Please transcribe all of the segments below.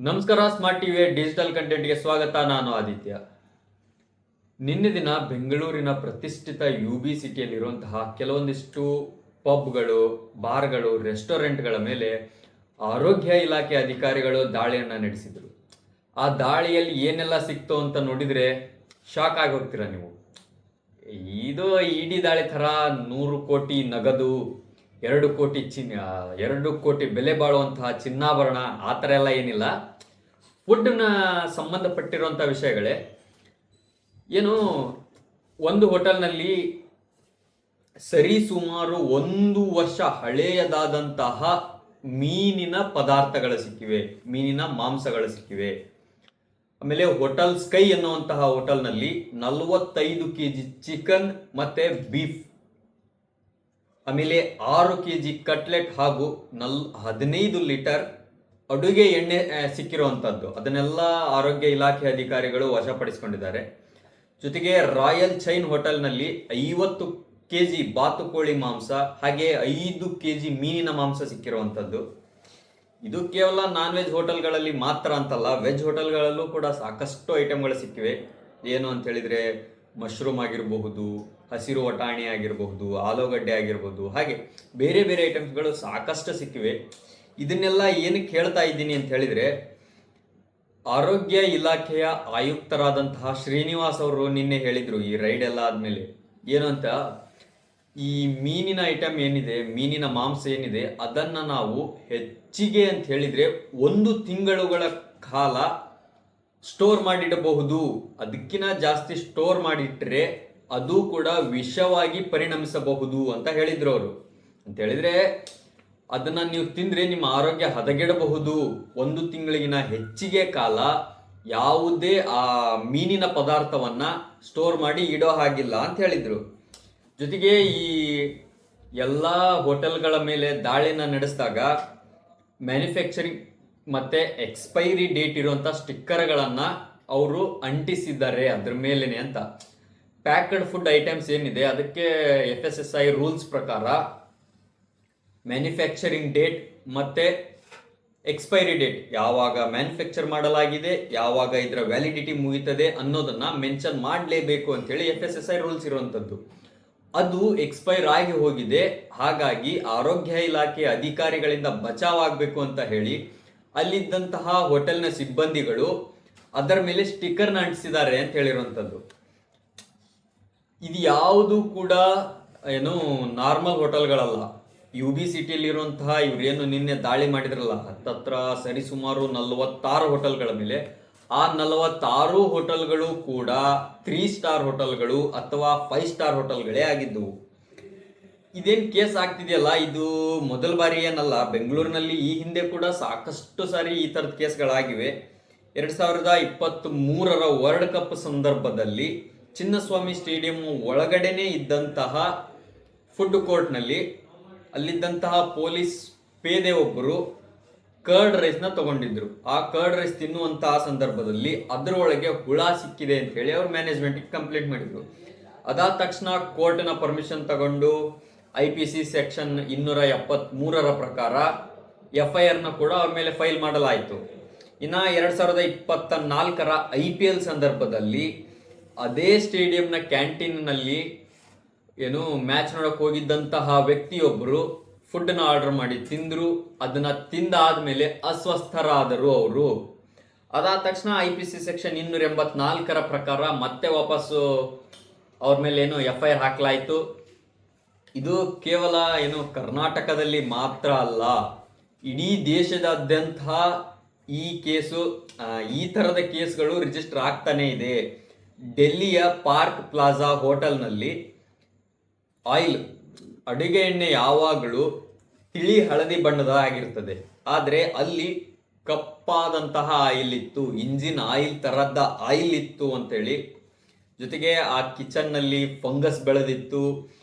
ನಮಸ್ಕಾರ. ಸ್ಮಾರ್ಟ್ ಟಿವಿಯ ಡಿಜಿಟಲ್ ಕಂಟೆಂಟ್ಗೆ ಸ್ವಾಗತ. ನಾನು ಆದಿತ್ಯ. ನಿನ್ನೆ ದಿನ ಬೆಂಗಳೂರಿನ ಪ್ರತಿಷ್ಠಿತ UB ಸಿಟಿಯಲ್ಲಿರುವಂತಹ ಕೆಲವೊಂದಿಷ್ಟು ಪಬ್ಗಳು, ಬಾರ್ಗಳು, ರೆಸ್ಟೋರೆಂಟ್ಗಳ ಮೇಲೆ ಆರೋಗ್ಯ ಇಲಾಖೆ ಅಧಿಕಾರಿಗಳು ದಾಳಿಯನ್ನು ನಡೆಸಿದರು. ಆ ದಾಳಿಯಲ್ಲಿ ಏನೆಲ್ಲ ಸಿಕ್ತು ಅಂತ ನೋಡಿದರೆ ಶಾಕ್ ಆಗಿ ಹೋಗ್ತೀರಾ ನೀವು. ಇದು ಇಡಿ ದಾಳಿ ಥರ 100 ಕೋಟಿ ನಗದು, 2 ಕೋಟಿ ಬೆಲೆ ಬಾಳುವಂತಹ ಚಿನ್ನಾಭರಣ ಆ ಥರ ಎಲ್ಲ ಏನಿಲ್ಲ. ಫುಡ್ನ ಸಂಬಂಧಪಟ್ಟಿರುವಂಥ ವಿಷಯಗಳೇ. ಏನು, ಒಂದು ಹೋಟೆಲ್ನಲ್ಲಿ ಸರಿಸುಮಾರು 1 ವರ್ಷ ಹಳೆಯದಾದಂತಹ ಮೀನಿನ ಪದಾರ್ಥಗಳು ಸಿಕ್ಕಿವೆ, ಮೀನಿನ ಮಾಂಸಗಳು ಸಿಕ್ಕಿವೆ. ಆಮೇಲೆ ಹೋಟೆಲ್ ಸ್ಕೈ ಎನ್ನುವಂತಹ ಹೋಟೆಲ್ನಲ್ಲಿ 45 kg ಚಿಕನ್ ಮತ್ತೆ ಬೀಫ್, ಆಮೇಲೆ 6 kg ಕಟ್ಲೆಟ್ ಹಾಗೂ 15 ಲೀಟರ್ ಅಡುಗೆ ಎಣ್ಣೆ ಸಿಕ್ಕಿರುವಂಥದ್ದು. ಅದನ್ನೆಲ್ಲ ಆರೋಗ್ಯ ಇಲಾಖೆ ಅಧಿಕಾರಿಗಳು ವಶಪಡಿಸಿಕೊಂಡಿದ್ದಾರೆ. ಜೊತೆಗೆ ರಾಯಲ್ ಚೈನ್ ಹೋಟೆಲ್ನಲ್ಲಿ 50 kg ಬಾತುಕೋಳಿ ಮಾಂಸ ಹಾಗೆ 5 kg ಮೀನಿನ ಮಾಂಸ ಸಿಕ್ಕಿರುವಂಥದ್ದು. ಇದು ಕೇವಲ ನಾನ್ ವೆಜ್ ಹೋಟೆಲ್ಗಳಲ್ಲಿ ಮಾತ್ರ ಅಂತಲ್ಲ, ವೆಜ್ ಹೋಟೆಲ್ಗಳಲ್ಲೂ ಕೂಡ ಸಾಕಷ್ಟು ಐಟಮ್ಗಳು ಸಿಕ್ಕಿವೆ. ಏನು ಅಂತ ಹೇಳಿದ್ರೆ ಮಶ್ರೂಮ್ ಆಗಿರಬಹುದು, ಹಸಿರು ವಟಾಣಿ ಆಗಿರಬಹುದು, ಆಲೂಗಡ್ಡೆ ಆಗಿರಬಹುದು, ಹಾಗೆ ಬೇರೆ ಬೇರೆ ಐಟಮ್ಸ್ಗಳು ಸಾಕಷ್ಟು ಸಿಕ್ಕಿವೆ. ಇದನ್ನೆಲ್ಲ ಏನಕ್ಕೆ ಹೇಳ್ತಾ ಇದ್ದೀನಿ ಅಂತ ಹೇಳಿದ್ರೆ, ಆರೋಗ್ಯ ಇಲಾಖೆಯ ಆಯುಕ್ತರಾದಂತಹ ಶ್ರೀನಿವಾಸ್ ಅವರು ನಿನ್ನೆ ಹೇಳಿದ್ರು ಈ ರೈಡ್ ಎಲ್ಲ ಆದ್ಮೇಲೆ ಏನು ಅಂತ, ಈ ಮೀನಿನ ಐಟಮ್ ಏನಿದೆ, ಮೀನಿನ ಮಾಂಸ ಏನಿದೆ, ಅದನ್ನ ನಾವು ಹೆಚ್ಚಿಗೆ ಅಂತ ಹೇಳಿದ್ರೆ 1 ತಿಂಗಳುಗಳ ಕಾಲ ಸ್ಟೋರ್ ಮಾಡಿಡಬಹುದು. ಅದಕ್ಕಿಂತ ಜಾಸ್ತಿ ಸ್ಟೋರ್ ಮಾಡಿಟ್ರೆ ಅದು ಕೂಡ ವಿಷವಾಗಿ ಪರಿಣಮಿಸಬಹುದು ಅಂತ ಹೇಳಿದ್ರು ಅವರು. ಅಂತ ಹೇಳಿದ್ರೆ ಅದನ್ನ ನೀವು ತಿಂದ್ರೆ ನಿಮ್ಮ ಆರೋಗ್ಯ ಹದಗೆಡಬಹುದು. 1 ತಿಂಗಳಿಗಿನ ಹೆಚ್ಚಿಗೆ ಕಾಲ ಯಾವುದೇ ಆ ಮೀನಿನ ಪದಾರ್ಥವನ್ನ ಸ್ಟೋರ್ ಮಾಡಿ ಇಡೋ ಹಾಗಿಲ್ಲ ಅಂತ ಹೇಳಿದ್ರು. ಜೊತೆಗೆ ಈ ಎಲ್ಲ ಹೋಟೆಲ್ಗಳ ಮೇಲೆ ದಾಳಿನ ನಡೆಸಿದಾಗ ಮ್ಯಾನುಫ್ಯಾಕ್ಚರಿಂಗ್ ಮತ್ತೆ ಎಕ್ಸ್ಪೈರಿ ಡೇಟ್ ಇರುವಂತ ಸ್ಟಿಕ್ಕರ್ಗಳನ್ನ ಅವರು ಅಂಟಿಸಿದ್ದಾರೆ ಅದ್ರ ಮೇಲೇನೆ ಅಂತ. ಪ್ಯಾಕ್ಡ್ ಫುಡ್ ಐಟಮ್ಸ್ ಏನಿದೆ ಅದಕ್ಕೆ FSSAI ರೂಲ್ಸ್ ಪ್ರಕಾರ ಮ್ಯಾನುಫ್ಯಾಕ್ಚರಿಂಗ್ ಡೇಟ್ ಮತ್ತೆ ಎಕ್ಸ್ಪೈರಿ ಡೇಟ್, ಯಾವಾಗ ಮ್ಯಾನುಫ್ಯಾಕ್ಚರ್ ಮಾಡಲಾಗಿದೆ, ಯಾವಾಗ ಇದರ ವ್ಯಾಲಿಡಿಟಿ ಮುಗಿತದೆ ಅನ್ನೋದನ್ನ ಮೆನ್ಷನ್ ಮಾಡಲೇಬೇಕು ಅಂತೇಳಿ FSSAI ರೂಲ್ಸ್ ಇರುವಂಥದ್ದು. ಅದು ಎಕ್ಸ್ಪೈರ್ ಆಗಿ ಹೋಗಿದೆ. ಹಾಗಾಗಿ ಆರೋಗ್ಯ ಇಲಾಖೆ ಅಧಿಕಾರಿಗಳಿಂದ ಬಚಾವ್ ಆಗಬೇಕು ಅಂತ ಹೇಳಿ ಅಲ್ಲಿದ್ದಂತಹ ಹೋಟೆಲ್ನ ಸಿಬ್ಬಂದಿಗಳು ಅದರ ಮೇಲೆ ಸ್ಟಿಕ್ಕರ್ನ ಅಂಟಿಸಿದ್ದಾರೆ ಅಂತ ಹೇಳಿರುವಂಥದ್ದು. ಇದು ಯಾವುದು ಕೂಡ ಏನು ನಾರ್ಮಲ್ ಹೋಟೆಲ್ಗಳಲ್ಲ. UB ಸಿಟಿಯಲ್ಲಿರುವಂತಹ ಇವರೇನು ನಿನ್ನೆ ದಾಳಿ ಮಾಡಿದ್ರಲ್ಲ, ಹತ್ತತ್ರ ಸರಿಸುಮಾರು 46 ಹೋಟೆಲ್ಗಳ ಮೇಲೆ, ಆ 46 ಹೋಟೆಲ್ಗಳು ಕೂಡ 3 ಸ್ಟಾರ್ ಹೋಟೆಲ್ಗಳು ಅಥವಾ 5 ಸ್ಟಾರ್ ಹೋಟೆಲ್ಗಳೇ ಆಗಿದ್ದವು. ಇದೇನು ಕೇಸ್ ಆಗ್ತಿದೆಯಲ್ಲ, ಇದು ಮೊದಲ ಬಾರಿ ಏನಲ್ಲ. ಬೆಂಗಳೂರಿನಲ್ಲಿ ಈ ಹಿಂದೆ ಕೂಡ ಸಾಕಷ್ಟು ಸಾರಿ ಈ ಥರದ ಕೇಸ್ಗಳಾಗಿವೆ. 2023ರ ವರ್ಲ್ಡ್ ಕಪ್ ಸಂದರ್ಭದಲ್ಲಿ ಚಿನ್ನಸ್ವಾಮಿ ಸ್ಟೇಡಿಯಂ ಒಳಗಡೆನೆ ಇದ್ದಂತಹ ಫುಡ್ ಕೋರ್ಟ್ನಲ್ಲಿ ಅಲ್ಲಿದ್ದಂತಹ ಪೊಲೀಸ್ ಪೇದೆ ಒಬ್ಬರು ಕರ್ಡ್ ರೈಸ್ನ ತಗೊಂಡಿದ್ರು. ಆ ಕರ್ಡ್ ರೈಸ್ ತಿನ್ನುವಂತಹ ಸಂದರ್ಭದಲ್ಲಿ ಅದರೊಳಗೆ ಹುಳ ಸಿಕ್ಕಿದೆ ಅಂತ ಹೇಳಿ ಅವ್ರು ಮ್ಯಾನೇಜ್ಮೆಂಟ್ಗೆ ಕಂಪ್ಲೇಂಟ್ ಮಾಡಿದ್ರು. ಅದಾದ ತಕ್ಷಣ ಕೋರ್ಟ್ನ ಪರ್ಮಿಷನ್ ತಗೊಂಡು IPC ಸೆಕ್ಷನ್ 273ರ ಪ್ರಕಾರ FIR ಕೂಡ ಅವ್ರ ಮೇಲೆ ಫೈಲ್ ಮಾಡಲಾಯಿತು. ಇನ್ನು 2024ರ IPL ಸಂದರ್ಭದಲ್ಲಿ ಅದೇ ಸ್ಟೇಡಿಯಂನ ಕ್ಯಾಂಟೀನ್ನಲ್ಲಿ ಏನು ಮ್ಯಾಚ್ ನೋಡಕ್ ಹೋಗಿದ್ದಂತಹ ವ್ಯಕ್ತಿಯೊಬ್ಬರು ಫುಡ್ನ ಆರ್ಡರ್ ಮಾಡಿ ತಿಂದ್ರು. ಅದನ್ನ ತಿಂದಾದ್ಮೇಲೆ ಅಸ್ವಸ್ಥರಾದರು ಅವರು. ಅದಾದ ತಕ್ಷಣ IPC ಸೆಕ್ಷನ್ 284ರ ಪ್ರಕಾರ ಮತ್ತೆ ವಾಪಸ್ಸು ಅವ್ರ ಮೇಲೆ ಏನು FIR ಹಾಕಲಾಯಿತು. ಇದು ಕೇವಲ ಏನು ಕರ್ನಾಟಕದಲ್ಲಿ ಮಾತ್ರ ಅಲ್ಲ, ಇಡೀ ದೇಶದಾದ್ಯಂತ ಈ ಕೇಸು, ಈ ಥರದ ಕೇಸ್ಗಳು ರಿಜಿಸ್ಟರ್ ಆಗ್ತಾನೆ ಇದೆ. ಡೆಲ್ಲಿಯ ಪಾರ್ಕ್ ಪ್ಲಾಜಾ ಹೋಟೆಲ್ನಲ್ಲಿ ಆಯಿಲ್, ಅಡುಗೆ ಎಣ್ಣೆ ಯಾವಾಗಲೂ ತಿಳಿ ಹಳದಿ ಬಣ್ಣದ ಆಗಿರ್ತದೆ, ಆದರೆ ಅಲ್ಲಿ ಕಪ್ಪಾದಂತಹ ಆಯಿಲ್ ಇತ್ತು, ಇಂಜಿನ್ ಆಯಿಲ್ ತರಹದ ಆಯಿಲ್ ಇತ್ತು ಅಂತೇಳಿ. ಜೊತೆಗೆ ಆ ಕಿಚನ್ನಲ್ಲಿ ಫಂಗಸ್ ಬೆಳೆದಿತ್ತು.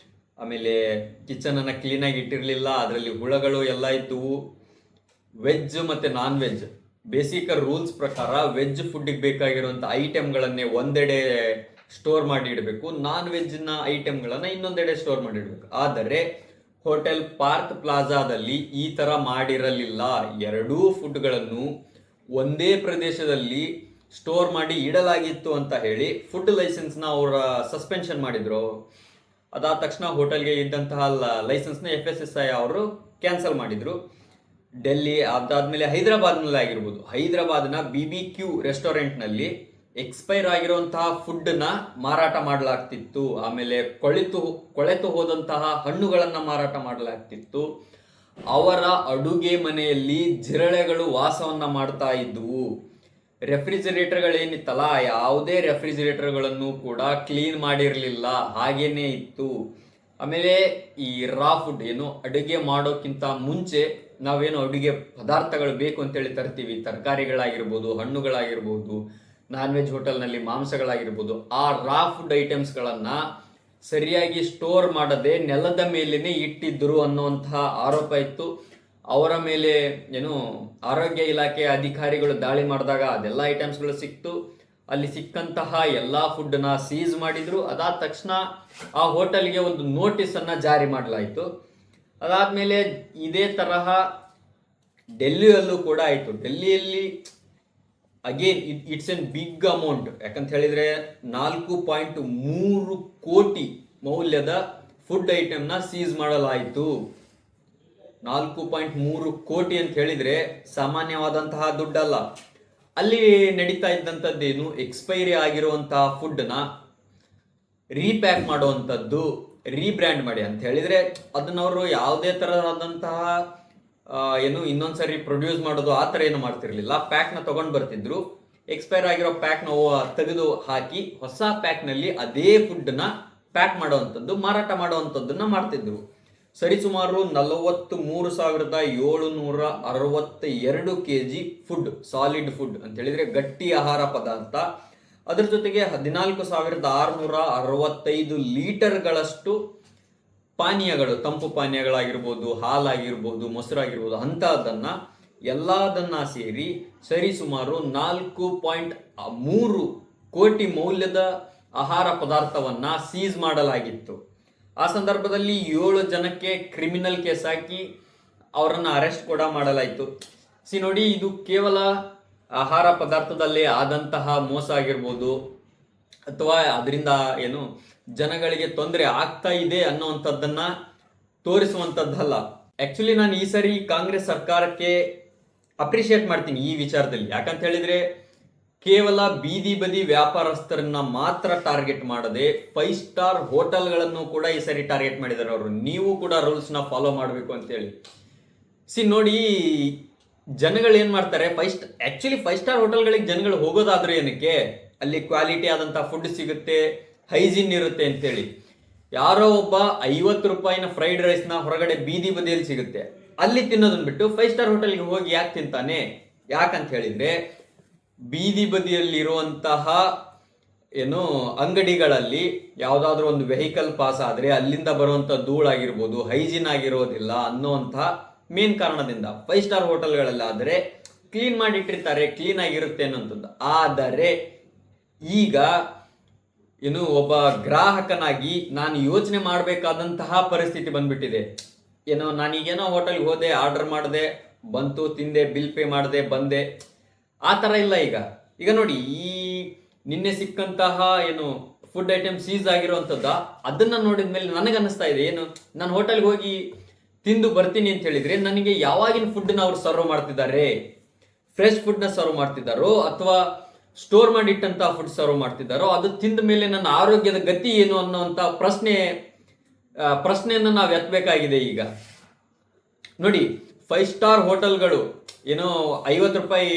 ಆಮೇಲೆ ಕಿಚನನ್ನು ಕ್ಲೀನಾಗಿ ಇಟ್ಟಿರಲಿಲ್ಲ, ಅದರಲ್ಲಿ ಹುಳಗಳು ಎಲ್ಲ ಇದ್ದವು. ವೆಜ್ ಮತ್ತು ನಾನ್ ವೆಜ್ ಬೇಸಿಕ್ ರೂಲ್ಸ್ ಪ್ರಕಾರ ವೆಜ್ ಫುಡ್ಡಿಗೆ ಬೇಕಾಗಿರುವಂಥ ಐಟಮ್ಗಳನ್ನೇ ಒಂದೆಡೆ ಸ್ಟೋರ್ ಮಾಡಿ ಇಡಬೇಕು, ನಾನ್ ವೆಜ್ನ ಐಟಮ್ಗಳನ್ನು ಇನ್ನೊಂದೆಡೆ ಸ್ಟೋರ್ ಮಾಡಿ ಇಡಬೇಕು. ಆದರೆ ಹೋಟೆಲ್ ಪಾರ್ಕ್ ಪ್ಲಾಜಾದಲ್ಲಿ ಈ ತರ ಮಾಡಿರಲಿಲ್ಲ. ಎರಡೂ ಫುಡ್ಗಳನ್ನು ಒಂದೇ ಪ್ರದೇಶದಲ್ಲಿ ಸ್ಟೋರ್ ಮಾಡಿ ಇಡಲಾಗಿತ್ತು ಅಂತ ಹೇಳಿ ಫುಡ್ ಲೈಸೆನ್ಸ್ನ ಅವರ ಸಸ್ಪೆನ್ಷನ್ ಮಾಡಿದ್ರು. ಅದಾದ ತಕ್ಷಣ ಹೋಟೆಲ್ಗೆ ಇದ್ದಂತಹ ಲೈಸೆನ್ಸ್ನ FSSAI ಅವರು ಕ್ಯಾನ್ಸಲ್ ಮಾಡಿದ್ರು. ಡೆಲ್ಲಿ ಅದಾದ್ಮೇಲೆ ಹೈದರಾಬಾದ್ನಲ್ಲಿ ಆಗಿರ್ಬೋದು, ಹೈದರಾಬಾದ್ನ BBQ ರೆಸ್ಟೋರೆಂಟ್ನಲ್ಲಿ ಎಕ್ಸ್ಪೈರ್ ಆಗಿರುವಂತಹ ಫುಡ್ನ ಮಾರಾಟ ಮಾಡಲಾಗ್ತಿತ್ತು. ಆಮೇಲೆ ಕೊಳೆತು ಹೋದಂತಹ ಹಣ್ಣುಗಳನ್ನು ಮಾರಾಟ ಮಾಡಲಾಗ್ತಿತ್ತು. ಅವರ ಅಡುಗೆ ಮನೆಯಲ್ಲಿ ಜಿರಳೆಗಳು ವಾಸವನ್ನ ಮಾಡ್ತಾ ಇದ್ವು. ರೆಫ್ರಿಜಿರೇಟರ್ಗಳೇನಿತ್ತಲ್ಲ, ಯಾವುದೇ ರೆಫ್ರಿಜಿರೇಟರ್ಗಳನ್ನು ಕೂಡ ಕ್ಲೀನ್ ಮಾಡಿರಲಿಲ್ಲ, ಹಾಗೇನೆ ಇತ್ತು. ಆಮೇಲೆ ಈ ರಾ ಫುಡ್ ಏನು ಅಡುಗೆ ಮಾಡೋಕ್ಕಿಂತ ಮುಂಚೆ ನಾವೇನು ಅಡುಗೆ ಪದಾರ್ಥಗಳು ಬೇಕು ಅಂತೇಳಿ ತರ್ತೀವಿ, ತರಕಾರಿಗಳಾಗಿರ್ಬೋದು, ಹಣ್ಣುಗಳಾಗಿರ್ಬೋದು, ನಾನ್ ವೆಜ್ ಹೋಟೆಲ್ನಲ್ಲಿ ಮಾಂಸಗಳಾಗಿರ್ಬೋದು, ಆ ರಾ ಫುಡ್ ಐಟಮ್ಸ್ಗಳನ್ನು ಸರಿಯಾಗಿ ಸ್ಟೋರ್ ಮಾಡದೆ ನೆಲದ ಮೇಲೇನೆ ಇಟ್ಟಿದ್ದರು ಅನ್ನುವಂತಹ ಆರೋಪ ಇತ್ತು. ಅವರ ಮೇಲೆ ಏನು ಆರೋಗ್ಯ ಇಲಾಖೆ ಅಧಿಕಾರಿಗಳು ದಾಳಿ ಮಾಡಿದಾಗ ಅದೆಲ್ಲ ಐಟಮ್ಸ್ಗಳು ಸಿಕ್ತು. ಅಲ್ಲಿ ಸಿಕ್ಕಂತಹ ಎಲ್ಲ ಫುಡ್ನ ಸೀಸ್ ಮಾಡಿದ್ರು. ಅದಾದ ತಕ್ಷಣ ಆ ಹೋಟೆಲ್ಗೆ ಒಂದು ನೋಟಿಸನ್ನು ಜಾರಿ ಮಾಡಲಾಯಿತು. ಅದಾದಮೇಲೆ ಇದೇ ತರಹ ಡೆಲ್ಲಿಯಲ್ಲೂ ಕೂಡ ಆಯಿತು. ಡೆಲ್ಲಿಯಲ್ಲಿ again it's an big amount, ಯಾಕಂತ ಹೇಳಿದರೆ 4.3 ಕೋಟಿ ಮೌಲ್ಯದ ಫುಡ್ ಐಟಮ್ನ ಸೀಸ್ ಮಾಡಲಾಯಿತು. 4.3 ಕೋಟಿ ಅಂತ ಹೇಳಿದರೆ ಸಾಮಾನ್ಯವಾದಂತಹ ದುಡ್ಡಲ್ಲ. ಅಲ್ಲಿ ನಡೀತಾ ಇದ್ದಂಥದ್ದೇನು, ಎಕ್ಸ್ಪೈರಿ ಆಗಿರುವಂತಹ ಫುಡ್ನ ರೀಪ್ಯಾಕ್ ಮಾಡುವಂಥದ್ದು, ರೀಬ್ರ್ಯಾಂಡ್ ಮಾಡಿ ಅಂತ ಹೇಳಿದರೆ ಅದನ್ನವರು ಯಾವುದೇ ಥರದಂತಹ ಏನು ಇನ್ನೊಂದ್ಸರಿ ಪ್ರೊಡ್ಯೂಸ್ ಮಾಡೋದು ಆ ಥರ ಏನು ಮಾಡ್ತಿರ್ಲಿಲ್ಲ. ಪ್ಯಾಕ್ನ ತಗೊಂಡು ಬರ್ತಿದ್ರು, ಎಕ್ಸ್ಪೈರ್ ಆಗಿರೋ ಪ್ಯಾಕ್ನ ತೆಗೆದು ಹಾಕಿ ಹೊಸ ಪ್ಯಾಕ್ನಲ್ಲಿ ಅದೇ ಫುಡ್ನ ಪ್ಯಾಕ್ ಮಾಡುವಂಥದ್ದು, ಮಾರಾಟ ಮಾಡುವಂಥದ್ದನ್ನ ಮಾಡ್ತಿದ್ರು. ಸರಿಸುಮಾರು 43,762 kg ಫುಡ್, ಸಾಲಿಡ್ ಫುಡ್ ಅಂತ ಹೇಳಿದ್ರೆ ಗಟ್ಟಿ ಆಹಾರ ಪದಾರ್ಥ, ಅದರ ಜೊತೆಗೆ 14,665 ಲೀಟರ್ಗಳಷ್ಟು ಪಾನೀಯಗಳು, ತಂಪು ಪಾನೀಯಗಳಾಗಿರ್ಬೋದು, ಹಾಲಾಗಿರ್ಬೋದು, ಮೊಸರಾಗಿರ್ಬೋದು, ಅಂಥದ್ದನ್ನ ಎಲ್ಲದನ್ನ ಸೇರಿ ಸರಿಸುಮಾರು 4.3 ಕೋಟಿ ಮೌಲ್ಯದ ಆಹಾರ ಪದಾರ್ಥವನ್ನ ಸೀಸ್ ಮಾಡಲಾಗಿತ್ತು. ಆ ಸಂದರ್ಭದಲ್ಲಿ 7 ಜನಕ್ಕೆ ಕ್ರಿಮಿನಲ್ ಕೇಸ್ ಹಾಕಿ ಅವರನ್ನ ಅರೆಸ್ಟ್ ಕೂಡ ಮಾಡಲಾಯಿತು. ನೋಡಿ, ಇದು ಕೇವಲ ಆಹಾರ ಪದಾರ್ಥದಲ್ಲೇ ಆದಂತಹ ಮೋಸ ಆಗಿರ್ಬೋದು ಅಥವಾ ಅದರಿಂದ ಏನು ಜನಗಳಿಗೆ ತೊಂದರೆ ಆಗ್ತಾ ಇದೆ ಅನ್ನುವಂಥದ್ದನ್ನ ತೋರಿಸುವಂಥದ್ದಲ್ಲ. ಆಕ್ಚುಲಿ ನಾನು ಈ ಸರಿ ಕಾಂಗ್ರೆಸ್ ಸರ್ಕಾರಕ್ಕೆ ಅಪ್ರಿಷಿಯೇಟ್ ಮಾಡ್ತೀನಿ ಈ ವಿಚಾರದಲ್ಲಿ. ಯಾಕಂತ ಹೇಳಿದ್ರೆ ಕೇವಲ ಬೀದಿ ಬದಿ ವ್ಯಾಪಾರಸ್ಥರನ್ನ ಮಾತ್ರ ಟಾರ್ಗೆಟ್ ಮಾಡದೆ 5 ಸ್ಟಾರ್ ಹೋಟೆಲ್ಗಳನ್ನು ಕೂಡ ಈ ಸರಿ ಟಾರ್ಗೆಟ್ ಮಾಡಿದ್ದಾರೆ ಅವರು. ನೀವು ಕೂಡ ರೂಲ್ಸ್ನ ಫಾಲೋ ಮಾಡಬೇಕು ಅಂತೇಳಿ. ನೋಡಿ, ಜನಗಳು ಏನು ಮಾಡ್ತಾರೆ, ಆಕ್ಚುಲಿ 5 ಸ್ಟಾರ್ ಹೋಟೆಲ್ಗಳಿಗೆ ಜನಗಳು ಹೋಗೋದಾದ್ರೂ ಏನಕ್ಕೆ, ಅಲ್ಲಿ ಕ್ವಾಲಿಟಿ ಆದಂಥ ಫುಡ್ ಸಿಗುತ್ತೆ, ಹೈಜೀನ್ ಇರುತ್ತೆ ಅಂತೇಳಿ. ಯಾರೋ ಒಬ್ಬ 50 ರೂಪಾಯಿನ ಫ್ರೈಡ್ ರೈಸ್ನ ಹೊರಗಡೆ ಬೀದಿ ಬದಿಯಲ್ಲಿ ಸಿಗುತ್ತೆ, ಅಲ್ಲಿ ತಿನ್ನೋದನ್ನ ಬಿಟ್ಟು 5 ಸ್ಟಾರ್ ಹೋಟೆಲ್ಗೆ ಹೋಗಿ ಯಾಕೆ ತಿಂತಾನೆ? ಯಾಕಂತ ಹೇಳಿದ್ರೆ ಬೀದಿ ಬದಿಯಲ್ಲಿರುವಂತಹ ಏನು ಅಂಗಡಿಗಳಲ್ಲಿ ಯಾವುದಾದ್ರೂ ಒಂದು ವೆಹಿಕಲ್ ಪಾಸ್ ಆದರೆ ಅಲ್ಲಿಂದ ಬರುವಂಥ ಧೂಳಾಗಿರ್ಬೋದು, ಹೈಜೀನ್ ಆಗಿರೋದಿಲ್ಲ ಅನ್ನೋವಂತಹ ಮೇನ್ ಕಾರಣದಿಂದ 5 ಸ್ಟಾರ್ ಹೋಟೆಲ್ಗಳಲ್ಲಾದರೆ ಕ್ಲೀನ್ ಮಾಡಿಟ್ಟಿರ್ತಾರೆ, ಕ್ಲೀನ್ ಆಗಿರುತ್ತೆ ಅನ್ನೋಂಥದ್ದು. ಆದರೆ ಈಗ ಏನು ಒಬ್ಬ ಗ್ರಾಹಕನಾಗಿ ನಾನು ಯೋಚನೆ ಮಾಡಬೇಕಾದಂತಹ ಪರಿಸ್ಥಿತಿ ಬಂದ್ಬಿಟ್ಟಿದೆ. ಏನೋ ನಾನೀಗೇನೋ ಹೋಟೆಲ್ಗೆ ಹೋದೆ, ಆರ್ಡರ್ ಮಾಡಿದೆ, ಬಂತು, ತಿಂದೆ, ಬಿಲ್ ಪೇ ಮಾಡಿದೆ, ಬಂದೆ, ಆ ಥರ ಇಲ್ಲ ಈಗ ನೋಡಿ, ಈ ನಿನ್ನೆ ಸಿಕ್ಕಂತಹ ಏನು ಫುಡ್ ಐಟಮ್ ಸೀಸ್ ಆಗಿರುವಂಥದ್ದ ಅದನ್ನ ನೋಡಿದ ಮೇಲೆ ನನಗನ್ನಿಸ್ತಾ ಇದೆ, ಏನು ನಾನು ಹೋಟೆಲ್ಗೆ ಹೋಗಿ ತಿಂದು ಬರ್ತೀನಿ ಅಂತ ಹೇಳಿದ್ರೆ ನನಗೆ ಯಾವಾಗಿನ ಫುಡ್ನ ಅವ್ರು ಸರ್ವ್ ಮಾಡ್ತಿದ್ದಾರೆ, ಫ್ರೆಶ್ ಫುಡ್ನ ಸರ್ವ್ ಮಾಡ್ತಿದ್ದಾರೋ ಅಥವಾ ಸ್ಟೋರ್ ಮಾಡಿಟ್ಟಂತಹ ಫುಡ್ ಸರ್ವ್ ಮಾಡ್ತಿದ್ದಾರೋ, ಅದು ತಿಂದ ಮೇಲೆ ನನ್ನ ಆರೋಗ್ಯದ ಗತಿ ಏನು ಅನ್ನೋಂಥ ಪ್ರಶ್ನೆಯನ್ನು ನಾವು ಎತ್ತಬೇಕಾಗಿದೆ. ಈಗ ನೋಡಿ, 5 ಸ್ಟಾರ್ ಹೋಟೆಲ್ಗಳು ಏನೋ 50 ರೂಪಾಯಿ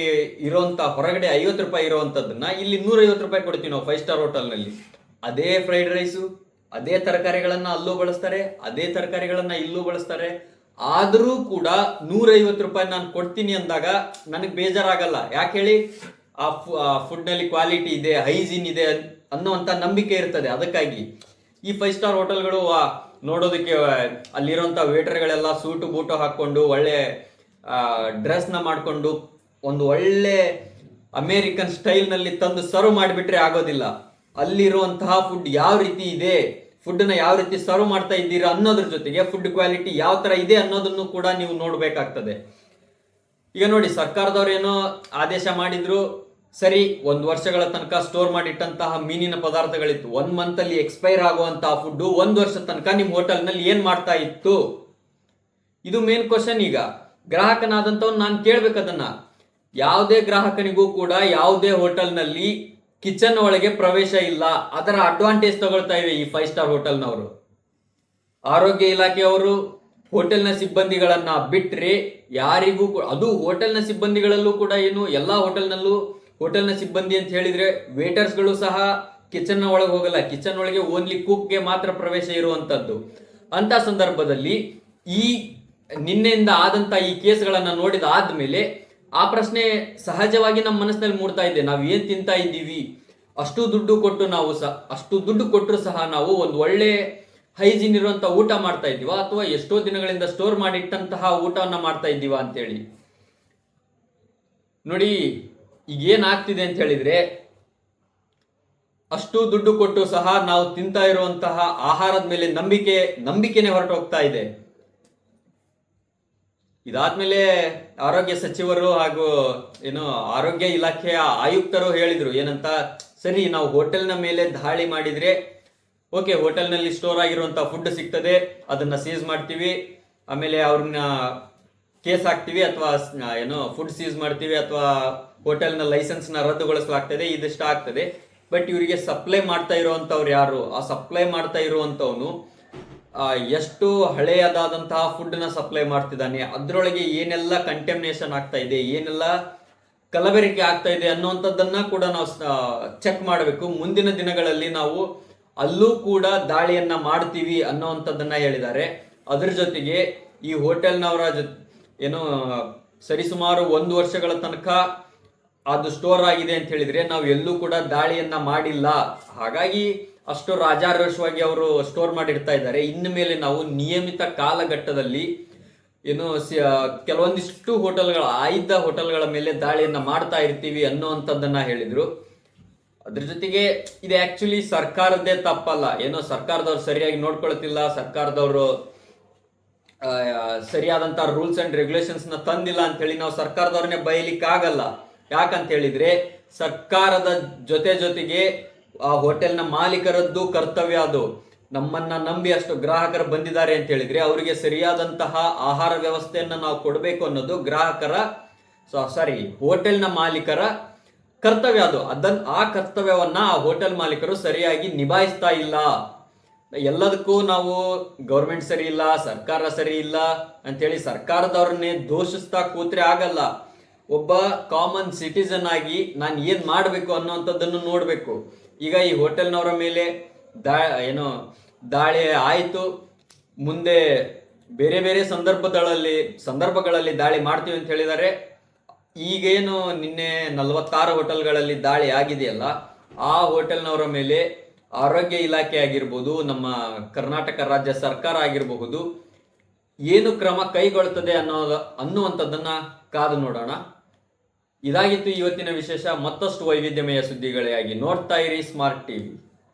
ಇರೋಂಥ, ಹೊರಗಡೆ 50 ರೂಪಾಯಿ ಇರೋವಂಥದ್ದನ್ನ ಇಲ್ಲಿ 150 ರೂಪಾಯಿ ಕೊಡ್ತೀವಿ ನಾವು 5 ಸ್ಟಾರ್ ಹೋಟೆಲ್ನಲ್ಲಿ. ಅದೇ ಫ್ರೈಡ್ ರೈಸು, ಅದೇ ತರಕಾರಿಗಳನ್ನ ಅಲ್ಲೂ ಬಳಸ್ತಾರೆ, ಅದೇ ತರಕಾರಿಗಳನ್ನ ಇಲ್ಲೂ ಬಳಸ್ತಾರೆ. ಆದರೂ ಕೂಡ 150 ರೂಪಾಯಿ ನಾನು ಕೊಡ್ತೀನಿ ಅಂದಾಗ ನನಗೆ ಬೇಜಾರಾಗಲ್ಲ. ಯಾಕೆ ಹೇಳಿ, ಆ ಫುಡ್ನಲ್ಲಿ ಕ್ವಾಲಿಟಿ ಇದೆ, ಹೈಜೀನ್ ಇದೆ ಅನ್ನುವಂಥ ನಂಬಿಕೆ ಇರ್ತದೆ. ಅದಕ್ಕಾಗಿ ಈ 5 ಸ್ಟಾರ್ ಹೋಟೆಲ್ಗಳು ನೋಡೋದಕ್ಕೆ ಅಲ್ಲಿರೋಂಥ ವೇಟರ್ಗಳೆಲ್ಲ ಸೂಟು ಬೂಟು ಹಾಕ್ಕೊಂಡು ಒಳ್ಳೆ ಡ್ರೆಸ್ನ ಮಾಡಿಕೊಂಡು ಒಂದು ಒಳ್ಳೆ ಅಮೇರಿಕನ್ ಸ್ಟೈಲ್ನಲ್ಲಿ ತಂದು ಸರ್ವ್ ಮಾಡಿಬಿಟ್ರೆ ಆಗೋದಿಲ್ಲ. ಅಲ್ಲಿರುವಂತಹ ಫುಡ್ ಯಾವ ರೀತಿ ಇದೆ, ಫುಡ್ನ ಯಾವ ರೀತಿ ಸರ್ವ್ ಮಾಡ್ತಾ ಇದ್ದೀರಾ ಅನ್ನೋದ್ರ ಜೊತೆಗೆ ಫುಡ್ ಕ್ವಾಲಿಟಿ ಯಾವ ಥರ ಇದೆ ಅನ್ನೋದನ್ನು ಕೂಡ ನೀವು ನೋಡಬೇಕಾಗ್ತದೆ. ಈಗ ನೋಡಿ, ಸರ್ಕಾರದವ್ರು ಏನೋ ಆದೇಶ ಮಾಡಿದ್ರು, ಸರಿ, 1 ವರ್ಷಗಳ ತನಕ ಸ್ಟೋರ್ ಮಾಡಿಟ್ಟಂತಹ ಮೀನಿನ ಪದಾರ್ಥಗಳಿತ್ತು. 1 ಮಂತ್ ಅಲ್ಲಿ ಎಕ್ಸ್ಪೈರ್ ಆಗುವಂತಹ ಫುಡ್ 1 ವರ್ಷ ತನಕ ನಿಮ್ ಹೋಟೆಲ್ನಲ್ಲಿ ಏನ್ ಮಾಡ್ತಾ ಇತ್ತು? ಇದು ಮೇನ್ ಕ್ವಶನ್. ಈಗ ಗ್ರಾಹಕನಾದಂಥವ್ನು ನಾನು ಕೇಳ್ಬೇಕದನ್ನ. ಯಾವುದೇ ಗ್ರಾಹಕನಿಗೂ ಕೂಡ ಯಾವುದೇ ಹೋಟೆಲ್ನಲ್ಲಿ ಕಿಚನ್ ಒಳಗೆ ಪ್ರವೇಶ ಇಲ್ಲ. ಅದರ ಅಡ್ವಾಂಟೇಜ್ ತಗೊಳ್ತಾ ಇವೆ ಈ 5 ಸ್ಟಾರ್ ಹೋಟೆಲ್ನವರು. ಆರೋಗ್ಯ ಇಲಾಖೆಯವರು ಹೋಟೆಲ್ನ ಸಿಬ್ಬಂದಿಗಳನ್ನ ಬಿಟ್ರೆ ಯಾರಿಗೂ ಅದು ಹೋಟೆಲ್ನ ಸಿಬ್ಬಂದಿಗಳಲ್ಲೂ ಕೂಡ ಏನು, ಎಲ್ಲಾ ಹೋಟೆಲ್ನ ಸಿಬ್ಬಂದಿ ಅಂತ ಹೇಳಿದ್ರೆ ವೇಟರ್ಸ್ಗಳು ಸಹ ಕಿಚನ್ ಒಳಗೆ ಹೋಗಲ್ಲ. ಕಿಚನ್ ಒಳಗೆ ಓನ್ಲಿ ಕುಕ್ಗೆ ಮಾತ್ರ ಪ್ರವೇಶ ಇರುವಂತದ್ದು. ಅಂತ ಸಂದರ್ಭದಲ್ಲಿ ಈ ನಿನ್ನೆಯಿಂದ ಆದಂತ ಈ ಕೇಸ್ಗಳನ್ನ ನೋಡಿದ ಆದ್ಮೇಲೆ ಆ ಪ್ರಶ್ನೆ ಸಹಜವಾಗಿ ನಮ್ಮ ಮನಸ್ಸಿನಲ್ಲಿ ಮೂಡ್ತಾ ಇದೆ. ನಾವು ಏನ್ ತಿಂತಾ ಇದ್ದೀವಿ? ಅಷ್ಟು ದುಡ್ಡು ಕೊಟ್ಟರು ಸಹ ನಾವು ಒಂದು ಒಳ್ಳೆ ಹೈಜೀನ್ ಇರುವಂತ ಊಟ ಮಾಡ್ತಾ ಇದ್ದೀವ, ಅಥವಾ ಎಷ್ಟೋ ದಿನಗಳಿಂದ ಸ್ಟೋರ್ ಮಾಡಿಟ್ಟಂತಹ ಊಟವನ್ನ ಮಾಡ್ತಾ ಇದ್ದೀವ ಅಂತೇಳಿ. ನೋಡಿ, ಈಗ ಏನಾಗ್ತಿದೆ ಅಂತ ಹೇಳಿದ್ರೆ, ಅಷ್ಟು ದುಡ್ಡು ಕೊಟ್ಟು ಸಹ ನಾವು ತಿಂತಾ ಇರುವಂತಹ ಆಹಾರದ ಮೇಲೆ ನಂಬಿಕೆನೆ ಹೊರಟು ಹೋಗ್ತಾ ಇದೆ. ಇದಾದ್ಮೇಲೆ ಆರೋಗ್ಯ ಸಚಿವರು ಹಾಗೂ ಆರೋಗ್ಯ ಇಲಾಖೆಯ ಆಯುಕ್ತರು ಹೇಳಿದ್ರು ಏನಂತ, ಸರಿ, ನಾವು ಹೋಟೆಲ್ನ ಮೇಲೆ ದಾಳಿ ಮಾಡಿದ್ರೆ ಓಕೆ, ಹೋಟೆಲ್ನಲ್ಲಿ ಸ್ಟೋರ್ ಆಗಿರುವಂತ ಫುಡ್ ಸಿಗ್ತದೆ, ಅದನ್ನ ಸೀಸ್ ಮಾಡ್ತೀವಿ, ಆಮೇಲೆ ಅವ್ರನ್ನ ಕೇಸ್ ಹಾಕ್ತಿವಿ, ಅಥವಾ ಫುಡ್ ಸೀಸ್ ಮಾಡ್ತೀವಿ, ಅಥವಾ ಹೋಟೆಲ್ನ ಲೈಸೆನ್ಸ್ ನ ರದ್ದುಗೊಳಿಸಲಾಗ್ತದೆ, ಇದಿಷ್ಟ ಆಗ್ತದೆ. ಬಟ್ ಇವರಿಗೆ ಸಪ್ಲೈ ಮಾಡ್ತಾ ಇರುವಂತವ್ರು ಯಾರು? ಆ ಸಪ್ಲೈ ಮಾಡ್ತಾ ಇರುವಂತವನು ಎಷ್ಟು ಹಳೆಯದಾದಂತಹ ಫುಡ್ ನ ಸಪ್ಲೈ ಮಾಡ್ತಿದ್ದಾನೆ, ಅದ್ರೊಳಗೆ ಏನೆಲ್ಲ ಕಂಟೆಮಿನೇಷನ್ ಆಗ್ತಾ ಇದೆ, ಏನೆಲ್ಲ ಕಲಬೆರಕೆ ಆಗ್ತಾ ಇದೆ ಅನ್ನುವಂಥದ್ದನ್ನ ಕೂಡ ನಾವು ಚೆಕ್ ಮಾಡಬೇಕು. ಮುಂದಿನ ದಿನಗಳಲ್ಲಿ ನಾವು ಅಲ್ಲೂ ಕೂಡ ದಾಳಿಯನ್ನ ಮಾಡ್ತೀವಿ ಅನ್ನುವಂಥದ್ದನ್ನ ಹೇಳಿದ್ದಾರೆ. ಅದ್ರ ಜೊತೆಗೆ ಈ ಹೋಟೆಲ್ನವರ ಸರಿಸುಮಾರು 1 ವರ್ಷಗಳ ತನಕ ಅದು ಸ್ಟೋರ್ ಆಗಿದೆ ಅಂತ ಹೇಳಿದ್ರೆ ನಾವು ಎಲ್ಲೂ ಕೂಡ ದಾಳಿಯನ್ನ ಮಾಡಿಲ್ಲ. ಹಾಗಾಗಿ ಅಷ್ಟು ರಾಜಾರೋಷವಾಗಿ ಅವರು ಸ್ಟೋರ್ ಮಾಡಿರ್ತಾ ಇದ್ದಾರೆ. ಇನ್ನು ಮೇಲೆ ನಾವು ನಿಯಮಿತ ಕಾಲಘಟ್ಟದಲ್ಲಿ ಕೆಲವೊಂದಿಷ್ಟು ಆಯ್ದ ಹೋಟೆಲ್ಗಳ ಮೇಲೆ ದಾಳಿಯನ್ನ ಮಾಡ್ತಾ ಇರ್ತೀವಿ ಅನ್ನುವಂಥದ್ದನ್ನ ಹೇಳಿದ್ರು. ಅದ್ರ ಜೊತೆಗೆ ಇದು ಆಕ್ಚುಲಿ ಸರ್ಕಾರದ್ದೇ ತಪ್ಪಲ್ಲ. ಸರ್ಕಾರದವ್ರು ಸರಿಯಾಗಿ ನೋಡ್ಕೊಳ್ತಿಲ್ಲ, ಸರ್ಕಾರದವರು ಸರಿಯಾದಂತ ರೂಲ್ಸ್ ಅಂಡ್ ರೆಗ್ಯುಲೇಷನ್ಸ್ ನ ತಂದಿಲ್ಲ ಅಂತ ಹೇಳಿ ನಾವು ಸರ್ಕಾರದವ್ರನ್ನೇ ಬಯಲಿಕ್ಕೆ ಆಗಲ್ಲ. ಯಾಕಂತ ಹೇಳಿದ್ರೆ ಸರ್ಕಾರದ ಜೊತೆಗೆ ಆ ಹೋಟೆಲ್ನ ಮಾಲೀಕರದ್ದು ಕರ್ತವ್ಯ ಅದು. ನಮ್ಮನ್ನ ನಂಬಿ ಅಷ್ಟು ಗ್ರಾಹಕರು ಬಂದಿದ್ದಾರೆ ಅಂತ ಹೇಳಿದ್ರೆ ಅವರಿಗೆ ಸರಿಯಾದಂತಹ ಆಹಾರ ವ್ಯವಸ್ಥೆಯನ್ನ ನಾವು ಕೊಡಬೇಕು ಅನ್ನೋದು ಹೋಟೆಲ್ನ ಮಾಲೀಕರ ಕರ್ತವ್ಯ ಅದು. ಆ ಕರ್ತವ್ಯವನ್ನ ಆ ಹೋಟೆಲ್ ಮಾಲೀಕರು ಸರಿಯಾಗಿ ನಿಭಾಯಿಸ್ತಾ ಇಲ್ಲ. ಎಲ್ಲದಕ್ಕೂ ನಾವು ಗೌರ್ಮೆಂಟ್ ಸರಿ ಇಲ್ಲ, ಸರ್ಕಾರ ಸರಿ ಇಲ್ಲ ಅಂತೇಳಿ ಸರ್ಕಾರದವ್ರನ್ನೇ ದೋಷಿಸ್ತಾ ಕೂತ್ರೆ ಆಗಲ್ಲ. ಒಬ್ಬ ಕಾಮನ್ ಸಿಟಿಸನ್ ಆಗಿ ನಾನು ಏನ್ ಮಾಡ್ಬೇಕು ಅನ್ನೋಂಥದ್ದನ್ನು ನೋಡ್ಬೇಕು. ಈಗ ಈ ಹೋಟೆಲ್ನವರ ಮೇಲೆ ದಾಳಿ ಆಯ್ತು, ಮುಂದೆ ಬೇರೆ ಬೇರೆ ಸಂದರ್ಭಗಳಲ್ಲಿ ದಾಳಿ ಮಾಡ್ತೀವಿ ಅಂತ ಹೇಳಿದ್ದಾರೆ. ಈಗೇನು ನಿನ್ನೆ 46 ಹೋಟೆಲ್ಗಳಲ್ಲಿ ದಾಳಿ ಆಗಿದೆಯಲ್ಲ, ಆ ಹೋಟೆಲ್ನವರ ಮೇಲೆ ಆರೋಗ್ಯ ಇಲಾಖೆ ಆಗಿರ್ಬೋದು, ನಮ್ಮ ಕರ್ನಾಟಕ ರಾಜ್ಯ ಸರ್ಕಾರ ಆಗಿರಬಹುದು, ಏನು ಕ್ರಮ ಕೈಗೊಳ್ಳುತ್ತದೆ ಅನ್ನುವಂಥದ್ದನ್ನ ಕಾದು ನೋಡೋಣ. ಇದಾಗಿತ್ತು ಇವತ್ತಿನ ವಿಶೇಷ. ಮತ್ತಷ್ಟು ವೈವಿಧ್ಯಮಯ ಸುದ್ದಿಗಳಿಗಾಗಿ ನೋಡ್ತಾ ಇರಿ ಸ್ಮಾರ್ಟ್ ಟಿವಿ.